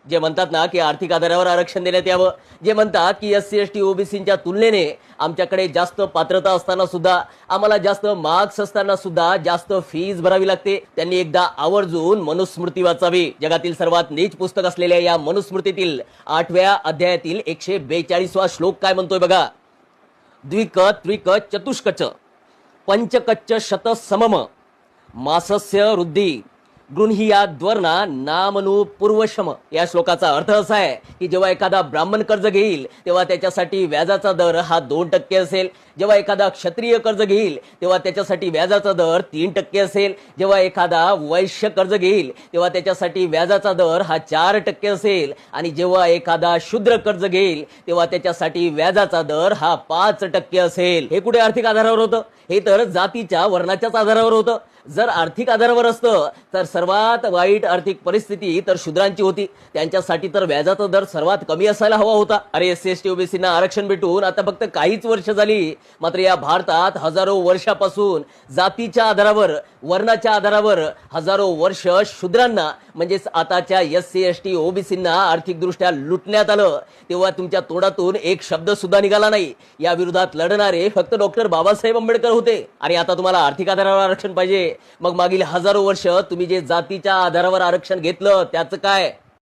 जे म्हणतात ना की आर्थिक आधारावर आरक्षण देण्यात यावं, जे म्हणतात की एससी एसटी ओबीसीच्या तुलनेने आमच्याकडे जास्त पात्रता असताना सुद्धा, आम्हाला जास्त मार्क्स असताना सुद्धा जास्त फीज भरावी लागते, त्यांनी एकदा आवर्जून मनुस्मृती वाचावी. जगातील सर्वात नीच पुस्तक असलेल्या या मनुस्मृतीतील 8व्या अध्यायातील 142वा श्लोक काय म्हणतोय बघा. द्विक त्रिक चतुष्कच पंचकच्च शत समम मासस्य वृद्धी गृह्याद्वर्णा नामनु पूर्वशम. या श्लोकाचा अर्थ असा आहे की जेव्हा एखादा ब्राह्मण कर्ज घेईल तेव्हा त्याच्यासाठी व्याजाचा दर हा 2% असेल, जेव्हा एखादा क्षत्रिय कर्ज घेईल तेव्हा त्याच्यासाठी व्याजाचा दर 3% असेल, जेव्हा एखादा वैश्य कर्ज घेईल तेव्हा त्याच्यासाठी व्याजाचा दर हा 4% असेल, आणि जेव्हा एखादा शूद्र कर्ज घेईल तेव्हा त्याच्यासाठी व्याजाचा दर हा 5% असेल. हे कुठे आर्थिक आधारावर होतं? हे तर जातीच्या वर्णाच्याच आधारावर होतं. जर आर्थिक आधारावर असतं तर सर्वात वाईट आर्थिक परिस्थिती तर शूद्रांची होती, त्यांच्यासाठी तर व्याजाचा दर सर्वात कमी असायला हवा होता. अरे एससी एसटी ओबीसीना आरक्षण भेटून आता फक्त काहीच वर्ष झाली, मात्र या भारतात हजारो वर्षापासून जातीच्या आधारावर, वर्णाच्या आधारावर हजारो वर्ष शूद्रांना म्हणजेच आताच्या एससी एसटी ओबीसींना आर्थिकदृष्ट्या लुटण्यात आलं. तेव्हा तुमच्या तोंडातून एक शब्द सुद्धा निघाला नाही. या विरोधात लढणारे फक्त डॉक्टर बाबासाहेब आंबेडकर होते. आणि आता तुम्हाला आर्थिक आधारावर आरक्षण पाहिजे, मग मागील हजारो वर्ष तुम्ही जे जातीच्या आधारावर आरक्षण घेतलं त्याचं काय?